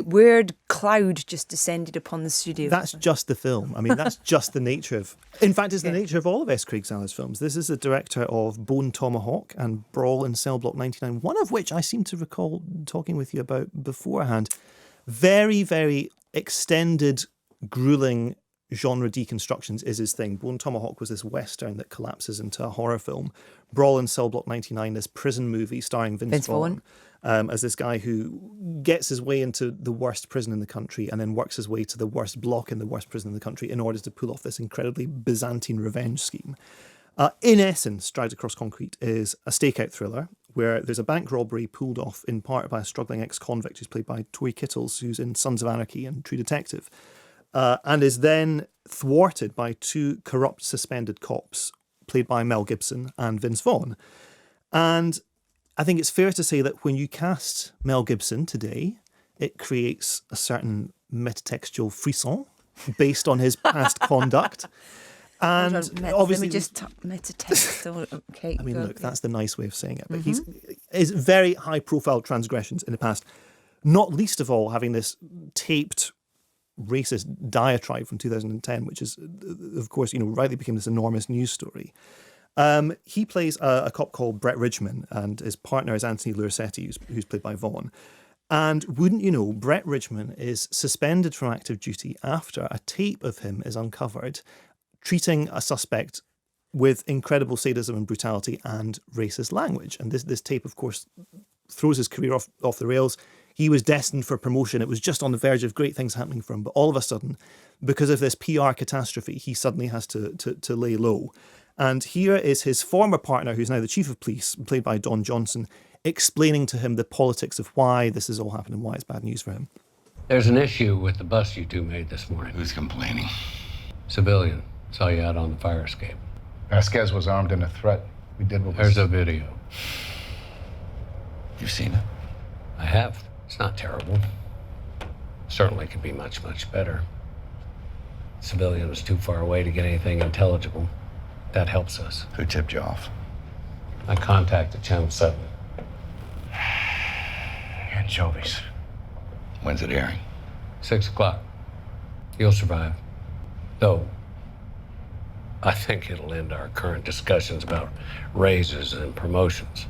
weird cloud just descended upon the studio. That's just the film. I mean, that's just the nature of... In fact, it's the nature of all of S. Craig Zala's films. This is the director of Bone Tomahawk and Brawl in Cell Block 99, one of which I seem to recall talking with you about beforehand. Very, very extended, grueling genre deconstructions is his thing. Bone Tomahawk was this Western that collapses into a horror film. Brawl in Cell Block 99, this prison movie starring Vince Vaughn. As this guy who gets his way into the worst prison in the country and then works his way to the worst block in the worst prison in the country in order to pull off this incredibly Byzantine revenge scheme. In essence, Strides Across Concrete is a stakeout thriller where there's a bank robbery pulled off in part by a struggling ex-convict who's played by Tori Kittles, who's in Sons of Anarchy and True Detective, and is then thwarted by two corrupt suspended cops played by Mel Gibson and Vince Vaughn. And I think it's fair to say that when you cast Mel Gibson today, it creates a certain metatextual frisson based on his past conduct. And obviously, let me just metatext. Okay, I mean, look, that's the nice way of saying it. But he's very high-profile transgressions in the past, not least of all having this taped racist diatribe from 2010, which is, of course, rightly became this enormous news story. He plays a cop called Brett Ridgman, and his partner is Anthony Lucerti, who's played by Vaughn. And wouldn't you know, Brett Ridgman is suspended from active duty after a tape of him is uncovered, treating a suspect with incredible sadism and brutality and racist language. And this tape, of course, throws his career off the rails. He was destined for promotion. It was just on the verge of great things happening for him. But all of a sudden, because of this PR catastrophe, he suddenly has to lay low. And here is his former partner, who's now the chief of police, played by Don Johnson, explaining to him the politics of why this has all happened and why it's bad news for him. There's an issue with the bust you two made this morning. Who's complaining? Civilian. Saw you out on the fire escape. Vasquez was armed and a threat. We did what There's a video. You've seen it? I have. It's not terrible. Certainly could be much, much better. Civilian was too far away to get anything intelligible. That helps us. Who tipped you off? I contacted Channel 7. Anchovies. When's it airing? 6 o'clock. You'll survive. Though, I think it'll end our current discussions about raises and promotions.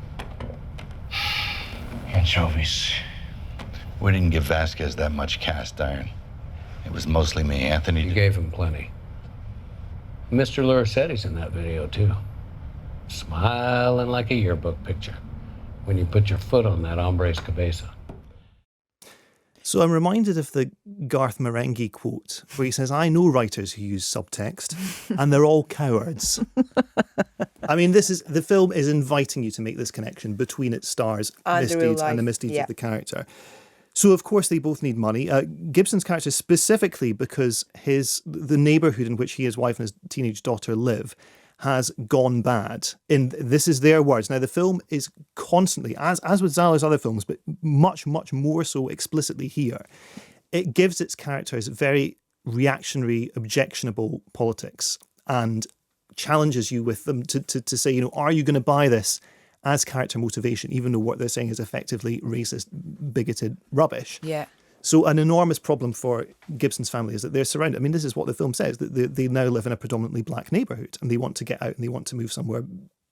Anchovies. We didn't give Vasquez that much cast iron. It was mostly me. Anthony... You gave him plenty. Mr. Lucerti's in that video, too. Smiling like a yearbook picture when you put your foot on that hombre's cabeza. So I'm reminded of the Garth Marenghi quote where he says, I know writers who use subtext and they're all cowards. I mean, the film is inviting you to make this connection between its stars, misdeeds and the misdeeds of the character. So, of course, they both need money. Gibson's character specifically because the neighbourhood in which he, his wife and his teenage daughter live has gone bad. This is their words. Now, the film is constantly, as with Zala's other films, but much, much more so explicitly here, it gives its characters very reactionary, objectionable politics and challenges you with them to say, are you going to buy this as character motivation, even though what they're saying is effectively racist, bigoted rubbish. Yeah. So an enormous problem for Gibson's family is that they're surrounded. I mean, this is what the film says, that they now live in a predominantly black neighbourhood and they want to get out and they want to move somewhere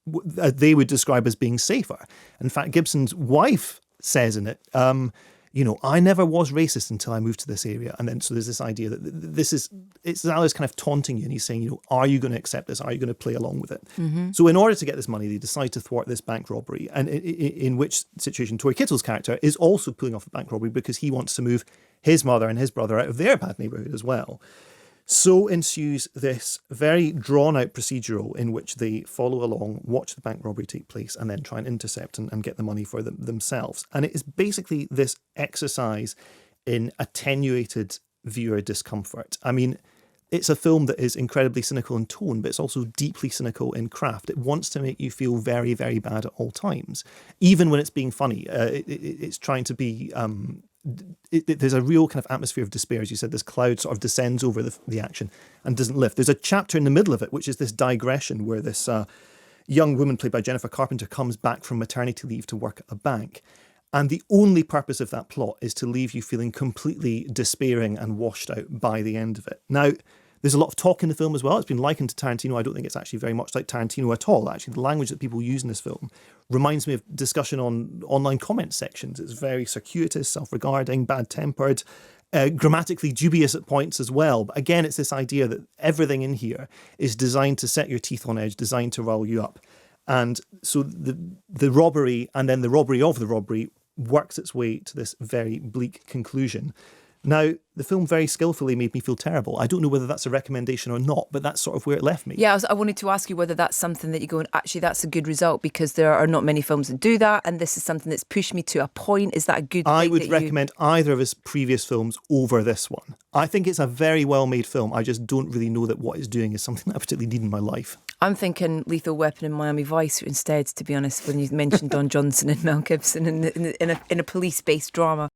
they would describe as being safer. In fact, Gibson's wife says in it, I never was racist until I moved to this area. And then so there's this idea that it's Zala's kind of taunting you and he's saying, are you going to accept this? Are you going to play along with it? Mm-hmm. So in order to get this money, they decide to thwart this bank robbery. And in which situation Tori Kittle's character is also pulling off a bank robbery because he wants to move his mother and his brother out of their bad neighbourhood as well. So ensues this very drawn-out procedural in which they follow along, watch the bank robbery take place, and then try and intercept and get the money for themselves. And it is basically this exercise in attenuated viewer discomfort. I mean, it's a film that is incredibly cynical in tone, but it's also deeply cynical in craft. It wants to make you feel very, very bad at all times, even when it's being funny. It's trying to be... there's a real kind of atmosphere of despair. As you said, this cloud sort of descends over the action and doesn't lift. There's a chapter in the middle of it, which is this digression where this young woman played by Jennifer Carpenter comes back from maternity leave to work at a bank. And the only purpose of that plot is to leave you feeling completely despairing and washed out by the end of it. Now, there's a lot of talk in the film as well. It's been likened to Tarantino. I don't think it's actually very much like Tarantino at all. Actually, the language that people use in this film reminds me of discussion on online comment sections. It's very circuitous, self-regarding, bad-tempered, grammatically dubious at points as well. But again, it's this idea that everything in here is designed to set your teeth on edge, designed to rile you up. And so the robbery and then the robbery of the robbery works its way to this very bleak conclusion. Now, the film very skillfully made me feel terrible. I don't know whether that's a recommendation or not, but that's sort of where it left me. Yeah, I wanted to ask you whether that's something that you go, and actually that's a good result, because there are not many films that do that, and this is something that's pushed me to a point. Is that a good thing? I would recommend either of his previous films over this one. I think it's a very well-made film. I just don't really know that what it's doing is something that I particularly need in my life. I'm thinking Lethal Weapon and Miami Vice instead, to be honest, when you mentioned Don Johnson and Mel Gibson in a police-based drama.